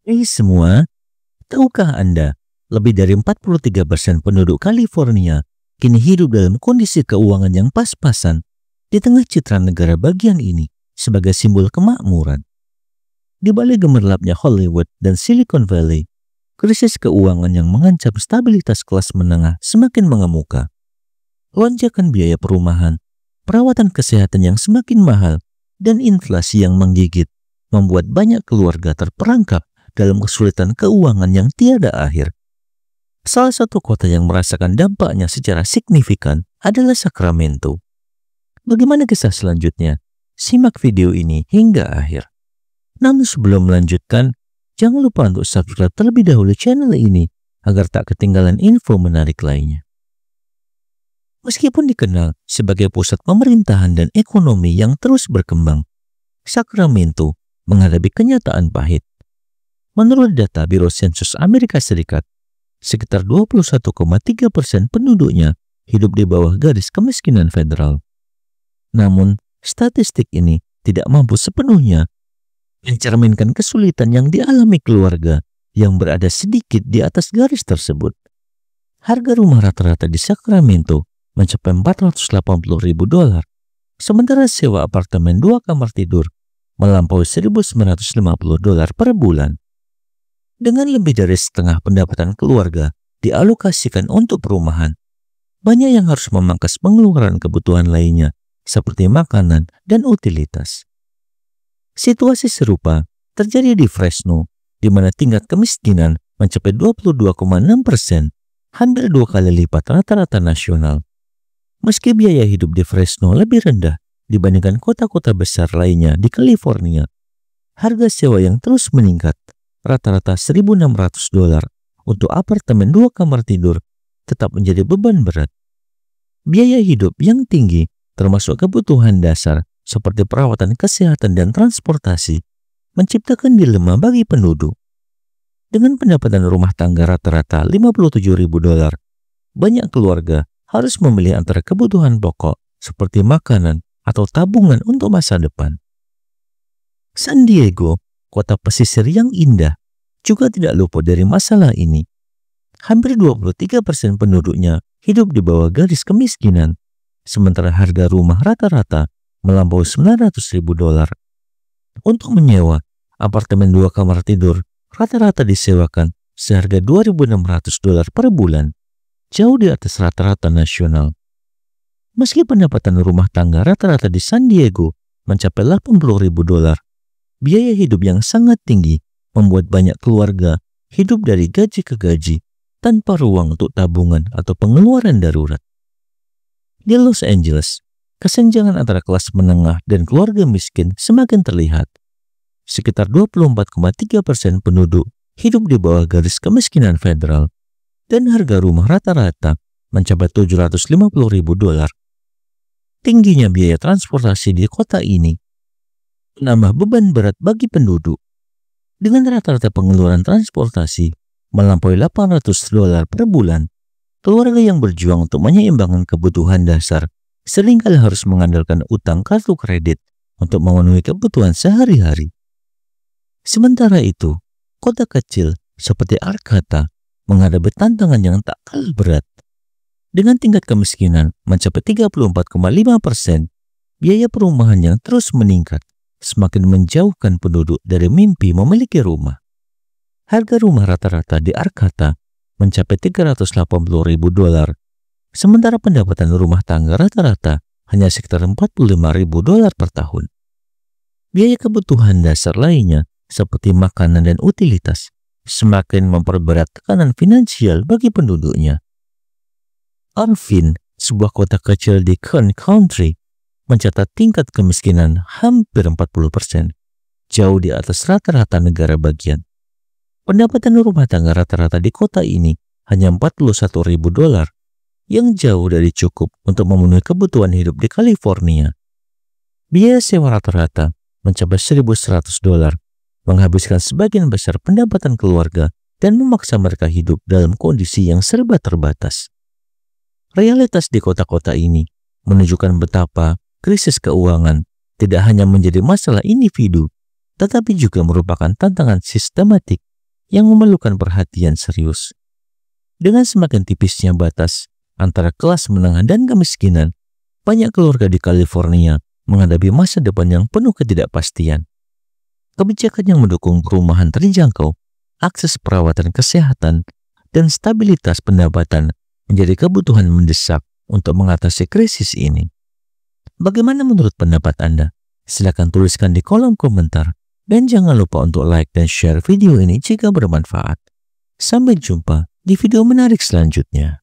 Semua, tahukah Anda, lebih dari 43% penduduk California kini hidup dalam kondisi keuangan yang pas-pasan di tengah citra negara bagian ini sebagai simbol kemakmuran. Di balik gemerlapnya Hollywood dan Silicon Valley, krisis keuangan yang mengancam stabilitas kelas menengah semakin mengemuka. Lonjakan biaya perumahan, perawatan kesehatan yang semakin mahal, dan inflasi yang menggigit membuat banyak keluarga terperangkap dalam kesulitan keuangan yang tiada akhir. Salah satu kota yang merasakan dampaknya secara signifikan adalah Sacramento. Bagaimana kisah selanjutnya? Simak video ini hingga akhir. Namun sebelum melanjutkan, jangan lupa untuk subscribe terlebih dahulu channel ini agar tak ketinggalan info menarik lainnya. Meskipun dikenal sebagai pusat pemerintahan dan ekonomi yang terus berkembang, Sacramento menghadapi kenyataan pahit. Menurut data Biro Sensus Amerika Serikat, sekitar 21,3% penduduknya hidup di bawah garis kemiskinan federal. Namun, statistik ini tidak mampu sepenuhnya mencerminkan kesulitan yang dialami keluarga yang berada sedikit di atas garis tersebut. Harga rumah rata-rata di Sacramento mencapai $480.000, sementara sewa apartemen 2 kamar tidur melampaui $1.950 per bulan. Dengan lebih dari setengah pendapatan keluarga dialokasikan untuk perumahan, banyak yang harus memangkas pengeluaran kebutuhan lainnya seperti makanan dan utilitas. Situasi serupa terjadi di Fresno, di mana tingkat kemiskinan mencapai 22,6%, hampir 2 kali lipat rata-rata nasional. Meski biaya hidup di Fresno lebih rendah dibandingkan kota-kota besar lainnya di California, harga sewa yang terus meningkat, rata-rata $1.600 untuk apartemen 2 kamar tidur tetap menjadi beban berat. Biaya hidup yang tinggi, termasuk kebutuhan dasar seperti perawatan kesehatan dan transportasi, menciptakan dilema bagi penduduk. Dengan pendapatan rumah tangga rata-rata $57.000, banyak keluarga harus memilih antara kebutuhan pokok seperti makanan atau tabungan untuk masa depan. San Diego, kota pesisir yang indah, juga tidak luput dari masalah ini. Hampir 23% penduduknya hidup di bawah garis kemiskinan, sementara harga rumah rata-rata melampaui $900.000. Untuk menyewa, apartemen 2 kamar tidur rata-rata disewakan seharga $2.600 per bulan, jauh di atas rata-rata nasional. Meski pendapatan rumah tangga rata-rata di San Diego mencapai $80.000, biaya hidup yang sangat tinggi membuat banyak keluarga hidup dari gaji ke gaji tanpa ruang untuk tabungan atau pengeluaran darurat. Di Los Angeles, kesenjangan antara kelas menengah dan keluarga miskin semakin terlihat. Sekitar 24,3% penduduk hidup di bawah garis kemiskinan federal, dan harga rumah rata-rata mencapai $750.000. Tingginya biaya transportasi di kota ini menambah beban berat bagi penduduk. Dengan rata-rata pengeluaran transportasi melampaui $800 per bulan, keluarga yang berjuang untuk menyeimbangkan kebutuhan dasar seringkali harus mengandalkan utang kartu kredit untuk memenuhi kebutuhan sehari-hari. Sementara itu, kota kecil seperti Arcata menghadapi tantangan yang tak kalah berat. Dengan tingkat kemiskinan mencapai 34,5%, biaya perumahan yang terus meningkat semakin menjauhkan penduduk dari mimpi memiliki rumah. Harga rumah rata-rata di Arcata mencapai $380.000, sementara pendapatan rumah tangga rata-rata hanya sekitar $45.000 per tahun. Biaya kebutuhan dasar lainnya seperti makanan dan utilitas semakin memperberat tekanan finansial bagi penduduknya. Irvine, sebuah kota kecil di Kern County, mencatat tingkat kemiskinan hampir 40%, jauh di atas rata-rata negara bagian. Pendapatan rumah tangga rata-rata di kota ini hanya $41.000, yang jauh dari cukup untuk memenuhi kebutuhan hidup di California. Biaya sewa rata-rata mencapai $1.100, menghabiskan sebagian besar pendapatan keluarga dan memaksa mereka hidup dalam kondisi yang serba terbatas. Realitas di kota-kota ini menunjukkan betapa krisis keuangan tidak hanya menjadi masalah individu, tetapi juga merupakan tantangan sistematik yang memerlukan perhatian serius. Dengan semakin tipisnya batas antara kelas menengah dan kemiskinan, banyak keluarga di California menghadapi masa depan yang penuh ketidakpastian. Kebijakan yang mendukung perumahan terjangkau, akses perawatan kesehatan, dan stabilitas pendapatan menjadi kebutuhan mendesak untuk mengatasi krisis ini. Bagaimana menurut pendapat Anda? Silakan tuliskan di kolom komentar. Dan jangan lupa untuk like dan share video ini jika bermanfaat. Sampai jumpa di video menarik selanjutnya.